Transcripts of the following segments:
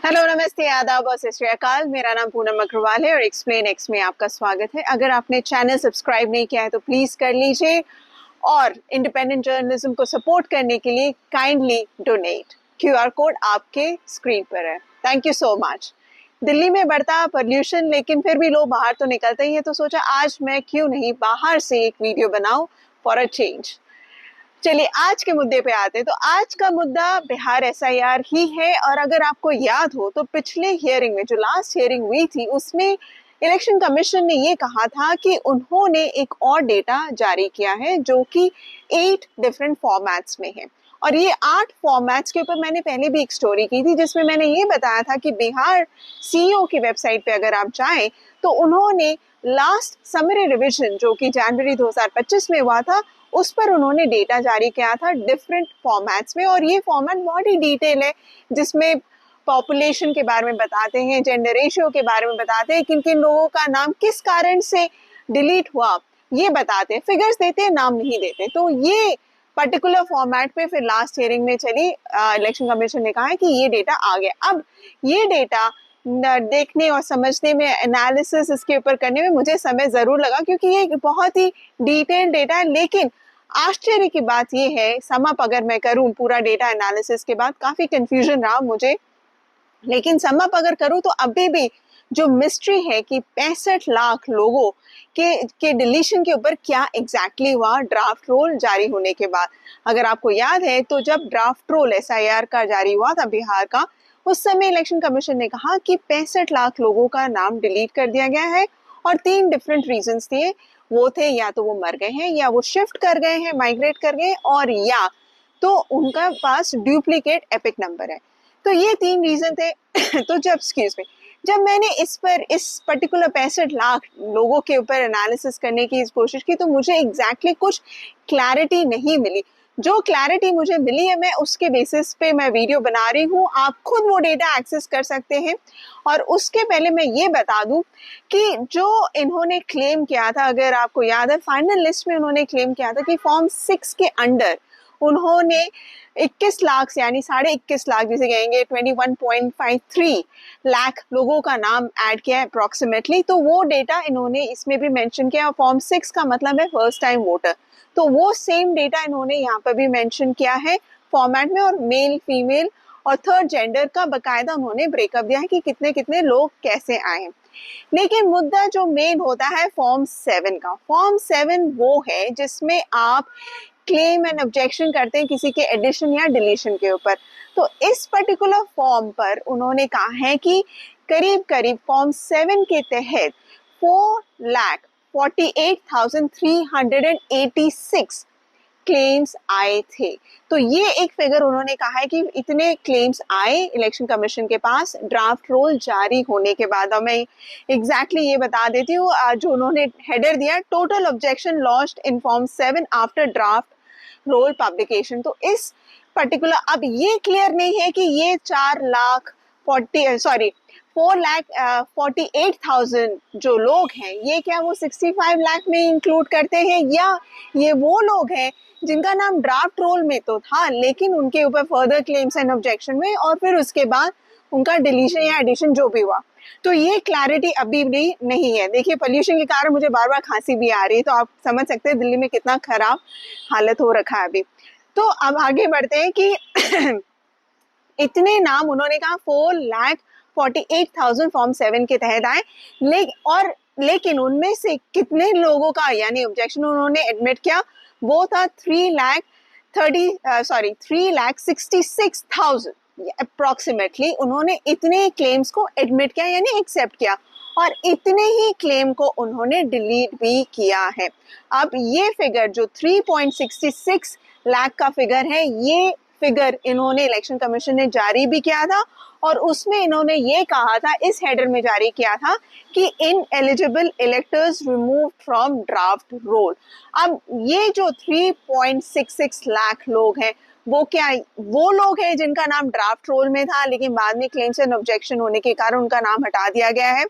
Hello, नमस्ते, आदाब और सत श्री अकाल। मेरा नाम पूनम अग्रवाल है और एक्सप्लेन एक्स में आपका स्वागत है। अगर आपने चैनल सब्सक्राइब नहीं किया है तो प्लीज कर लीजिए और इंडिपेंडेंट जर्नलिज्म को सपोर्ट करने के लिए काइंडली डोनेट। क्यूआर कोड आपके स्क्रीन पर है। Thank you so much. Delhi में बढ़ता पोल्यूशन, लेकिन फिर भी लोग बाहर तो निकलते ही है, तो सोचा आज मैं क्यों नहीं बाहर से एक वीडियो बनाऊं फॉर अ चेंज। चलिए आज के मुद्दे पे आते हैं। तो आज का मुद्दा बिहार एसआईआर ही है। और अगर आपको याद हो तो पिछले हियरिंग में, जो लास्ट हियरिंग हुई थी, उसमें इलेक्शन कमीशन ने ये कहा था कि उन्होंने एक और डेटा जारी किया है जो कि 8 डिफरेंट फॉर्मेट्स में है। और ये 8 फॉर्मेट्स के ऊपर मैंने पहले भी एक स्टोरी की थी जिसमें मैंने ये बताया था कि बिहार सीईओ की वेबसाइट पे अगर आप जाएं तो उन्होंने लास्ट समरी रिवीजन जो कि जनवरी 2025 में हुआ था, उस पर उन्होंने डेटा जारी किया था डिफरेंट फॉर्मेट्स में। और ये फॉर्मेट बहुत ही डिटेल है जिसमें पॉपुलेशन के बारे में बताते हैं, जेंडर रेशियो के बारे में बताते हैं, किन किन लोगों का नाम किस कारण से डिलीट हुआ ये बताते हैं, फिगर्स देते हैं, नाम नहीं देते। तो ये पर्टिकुलर फॉर्मेट पे फिर लास्ट हियरिंग में चली, इलेक्शन कमीशन ने कहा है कि ये डेटा आ गया। अब ये डेटा देखने और समझने में, एनालिसिस इसके ऊपर करने में मुझे समय जरूर लगा क्योंकि ये बहुत ही डिटेल डेटा है। लेकिन आश्चर्य की बात यह है, समअप अगर मैं करूं पूरा डेटा एनालिसिस के बाद, काफी कंफ्यूजन रहा मुझे, लेकिन समअप अगर करूं तो अभी भी जो मिस्ट्री है कि 65 लाख लोगों के डिलीशन के ऊपर क्या एग्जैक्टली हुआ ड्राफ्ट रोल जारी होने के बाद। अगर आपको याद है तो जब ड्राफ्ट रोल एसआईआर का जारी हुआ था बिहार का, उस समय इलेक्शन कमीशन ने कहा कि 65 लाख लोगों का नाम डिलीट कर दिया गया है। और 3 डिफरेंट रीजंस थे। वो थे या तो वो मर गए हैं, या वो शिफ्ट कर गए हैं, माइग्रेट कर गए, और या तो उनका पास डुप्लीकेट एपिक नंबर है। तो ये 3 रीजन थे। तो जब मैंने इस पर्टिकुलर 65 लाख लोगों के ऊपर एनालिसिस करने की कोशिश की तो मुझे एग्जैक्टली कुछ क्लैरिटी नहीं मिली। जो क्लैरिटी मुझे मिली है मैं उसके बेसिस पे मैं वीडियो बना रही हूँ। आप खुद वो डेटा एक्सेस कर सकते हैं। और उसके पहले मैं ये बता दूं कि जो इन्होंने क्लेम किया था, अगर आपको याद है, फाइनल लिस्ट में उन्होंने क्लेम किया था कि फॉर्म 6 के अंडर उन्होंने 21 लाख से, यानी 21.5 लाख जिसे कहेंगे, 21.53 लाख लोगों का नाम ऐड किया है अप्रोक्सीमेटली। तो वो डेटा इन्होंने इसमें भी मेंशन किया। फॉर्म 6 का मतलब है फर्स्ट टाइम वोटर, तो वो सेम डेटा इन्होंने यहाँ पर भी मेंशन किया है फॉर्मेट में। और मेल, फीमेल और थर्ड जेंडर का बकायदा उन्होंने ब्रेकअप दिया है कि कितने कितने लोग कैसे आए हैं। लेकिन मुद्दा जो मेन होता है फॉर्म 7 का। फॉर्म 7 वो है जिसमें आप क्लेम एंड ऑब्जेक्शन करते हैं किसी के एडिशन या डिलीशन के ऊपर। तो इस पर्टिकुलर फॉर्म पर उन्होंने कहा है कि करीब करीब फॉर्म 7 के तहत 4,48,386 क्लेम्स आए थे। तो ये एक फिगर उन्होंने कहा है कि इतने क्लेम्स आए इलेक्शन कमीशन के पास ड्राफ्ट रोल जारी होने के बाद। और मैं एग्जैक्टली ये बता देती हूँ, जो उन्होंने हेडर दिया, total objection launched in form 7 after draft roll publication. तो इस पर्टिकुलर, अब ये क्लियर नहीं है कि ये 4,48,000 जो लोग हैं, ये क्या वो 65 लाख में इंक्लूड करते हैं, या ये वो लोग हैं जिनका नाम ड्राफ्ट रोल में तो था लेकिन उनके ऊपर फर्दर क्लेम्स एंड ऑब्जेक्शन में और फिर उसके बाद उनका डिलीशन या एडिशन जो भी हुआ। तो ये क्लैरिटी अभी भी नहीं है। देखिए, पोल्यूशन के कारण मुझे बार बार खांसी भी आ रही है, तो आप समझ सकते हैं दिल्ली में कितना खराब हालत हो रखा है अभी। तो अब आगे बढ़ते हैं कि इतने नाम उन्होंने कहा 4,48,000 फॉर्म 7 के तहत आए। लेकिन उनमें से कितने लोगों का यानी ऑब्जेक्शन उन्होंने एडमिट किया, वो था 3,66,000 अप्रोक्सीमेटली। उन्होंने इतने क्लेम्स को एडमिट किया यानी एक्सेप्ट किया, और इतने ही क्लेम को उन्होंने डिलीट भी किया है। अब ये फिगर जो 3.66 लाख का फिगर है, ये फिगर इन्होंने इलेक्शन कमीशन ने जारी भी किया था। और उसमें इन्होंने ये कहा था, इस हेडर में जारी किया था कि ineligible electors remove from draft roll. अब ये जो 3.66 लाख लोग हैं, वो क्या वो लोग हैं जिनका नाम ड्राफ्ट रोल में था लेकिन बाद में क्लेम्स एंड ऑब्जेक्शन होने के कारण उनका नाम हटा दिया गया है,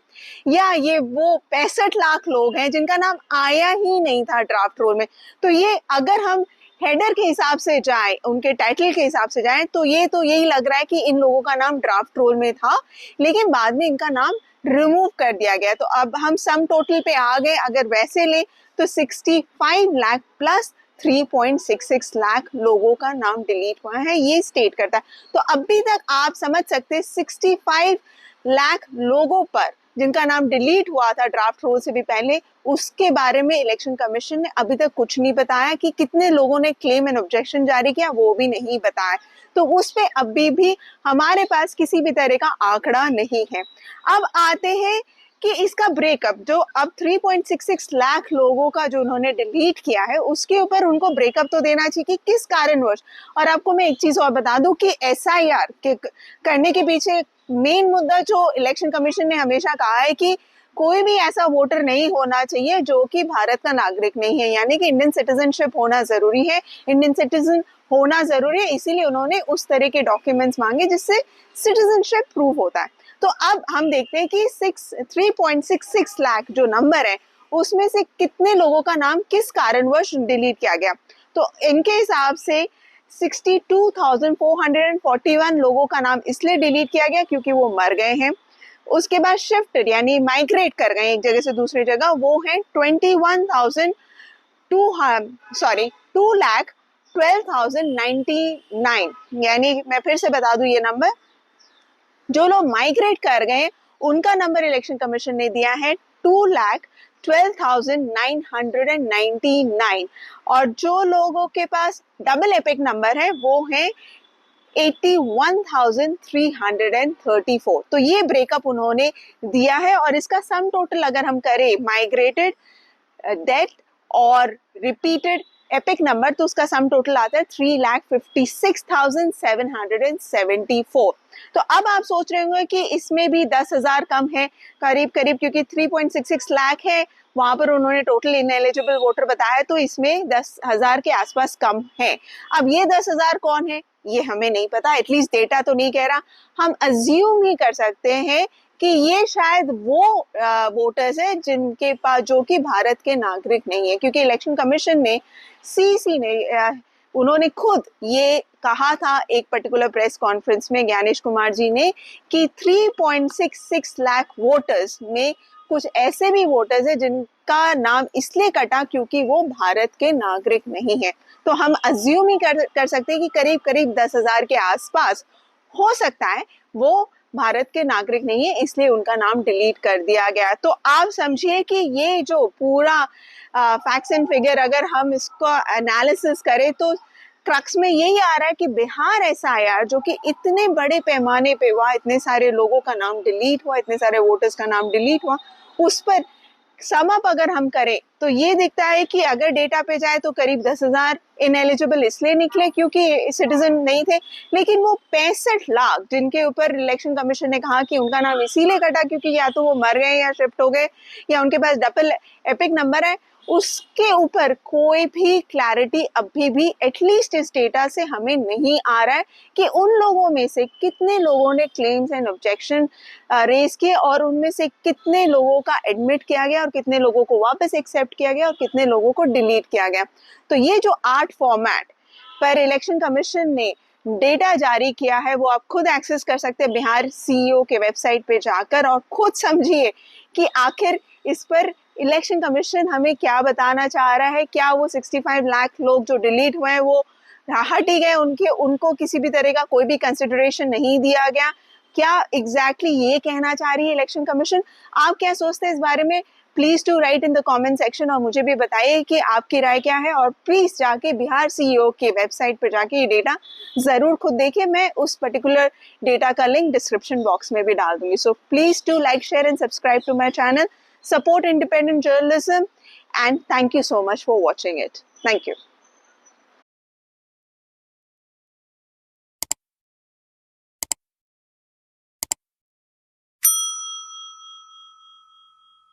या ये वो 65 लाख लोग हैं जिनका नाम आया ही नहीं था ड्राफ्ट रोल में। तो ये अगर हम हेडर के हिसाब से जाए, उनके टाइटल के हिसाब से जाए, तो यही लग रहा है कि इन लोगों का नाम ड्राफ्ट रोल में था, लेकिन बाद में इनका नाम रिमूव कर दिया गया। तो अब हम सम टोटल पे आ गए, अगर वैसे ले तो 65 लाख प्लस 3.66 लाख लोगों का नाम डिलीट हुआ है, ये स्टेट करता है। तो अभी तक आप समझ सकते हैं 65 लाख लोगों पर जिनका नाम डिलीट हुआ था ड्राफ्ट रोल से भी पहले, उसके बारे में इलेक्शन कमीशन ने अभी तक कुछ नहीं बताया कि कितने लोगों ने क्लेम एंड ऑब्जेक्शन जारी किया, वो भी नहीं बताया। तो उस पे अभी भी हमारे पास किसी भी तरह का आंकड़ा नहीं है। अब आते हैं कि इसका ब्रेकअप, जो अब 3.66 लाख लोगों का जो उन्होंने डिलीट किया है, उसके ऊपर उनको ब्रेकअप तो देना चाहिए कि किस कारणवश। और आपको मैं एक चीज और बता दूं कि SIR के करने के पीछे मेन मुद्दा जो इलेक्शन कमीशन ने हमेशा कहा है कि कोई भी ऐसा वोटर नहीं होना चाहिए जो कि भारत का नागरिक नहीं है, यानी कि इंडियन सिटीजनशिप होना जरूरी है, इंडियन सिटीजन होना जरूरी है। इसीलिए उन्होंने उस तरह के डॉक्यूमेंट्स मांगे जिससे सिटीजनशिप प्रूव होता है। तो अब हम देखते हैं कि 3.66 लाख जो नंबर है, उसमें से कितने लोगों का नाम किस कारणवश डिलीट किया गया। तो इनके हिसाब से 62,441 लोगों का नाम इसलिए डिलीट किया गया क्योंकि वो मर गए हैं। उसके बाद शिफ्ट यानी माइग्रेट कर गए एक जगह से दूसरी जगह, वो है 2,12,099, यानी मैं फिर से बता दूं ये नंबर, जो लोग माइग्रेट कर गए उनका नंबर इलेक्शन कमीशन ने दिया है 2,12,999, और जो लोगों के पास डबल एपिक नंबर है वो है 81,334। तो ये ब्रेकअप उन्होंने दिया है, और इसका सम टोटल अगर हम करें माइग्रेटेड, डेथ और रिपीटेड एपिक नंबर, तो उसका सम टोटल आता है 3,56,774। तो अब आप सोच रहे होंगे कि इसमें भी 10,000 कम है करीब करीब, क्योंकि 3.66 लाख है, वहां पर उन्होंने टोटल इनएलिजिबल वोटर बताया, तो इसमें 10,000 के आसपास कम है। अब ये 10,000 कौन है ये हमें नहीं पता, एटलीस्ट डेटा तो नहीं कह रहा। हम अज्यूम ही कर सकते हैं कि ये शायद वो वोटर्स हैं जिनके पास, जो कि भारत के नागरिक नहीं है, क्योंकि इलेक्शन कमीशन ने CC ने उन्होंने खुद ये कहा था एक पर्टिकुलर प्रेस कॉन्फ्रेंस में, ज्ञानेश कुमार जी ने, कि 3.66 लाख वोटर्स में कुछ ऐसे भी वोटर्स हैं जिनका नाम इसलिए कटा क्योंकि वो भारत के नागरिक नहीं है। तो हम अज्यूम ही कर सकते हैं कि करीब करीब 10,000 के आसपास हो सकता है वो भारत के नागरिक नहीं है, इसलिए उनका नाम डिलीट कर दिया गया। तो आप समझिए कि ये जो पूरा फैक्ट्स एंड फिगर अगर हम इसको एनालिसिस करें तो क्रक्स में यही आ रहा है कि बिहार SIR जो कि इतने बड़े पैमाने पे हुआ, इतने सारे लोगों का नाम डिलीट हुआ, इतने सारे वोटर्स का नाम डिलीट हुआ, उस पर सम अप अगर हम करें तो ये दिखता है कि अगर डेटा पे जाए तो करीब 10,000 इनएलिजिबल इसलिए निकले क्योंकि सिटीजन नहीं थे, लेकिन वो 65 लाख जिनके ऊपर इलेक्शन कमीशन ने कहा कि उनका नाम इसीलिए कटा क्योंकि या तो वो मर गए या शिफ्ट हो गए या उनके पास डबल एपिक नंबर है, उसके ऊपर कोई भी क्लैरिटी अभी भी एटलीस्ट इस डेटा से हमें नहीं आ रहा है कि उन लोगों में से कितने लोगों ने क्लेम्स एंड ऑब्जेक्शन रेज किए और उनमें से कितने लोगों का एडमिट किया गया और कितने लोगों को वापस एक्सेप्ट किया गया और कितने लोगों को डिलीट किया गया। तो ये जो 8 फॉर्मेट पर इलेक्शन कमीशन ने डेटा जारी किया है वो आप खुद एक्सेस कर सकते हैं बिहार CEO के वेबसाइट पे जाकर, और खुद समझिए कि आखिर इस पर इलेक्शन कमीशन हमें क्या बताना चाह रहा है। क्या वो 65 लाख लोग जो डिलीट हुए हैं वो हट ही गए, उनको किसी भी तरह का कोई भी कंसिडरेशन नहीं दिया गया? क्या एग्जैक्टली ये कहना चाह रही है इलेक्शन कमीशन? आप क्या सोचते हैं इस बारे में? Please to write in the comment section और मुझे भी बताइए कि आपकी राय क्या है, और प्लीज जाके बिहार CEO के वेबसाइट पर जाके ये डेटा जरूर खुद देखिए। मैं उस पर्टिकुलर डेटा का लिंक डिस्क्रिप्शन बॉक्स में भी डाल दूंगी। So please to like, share and subscribe to my channel. Support independent journalism, and thank you so much for watching it. Thank you.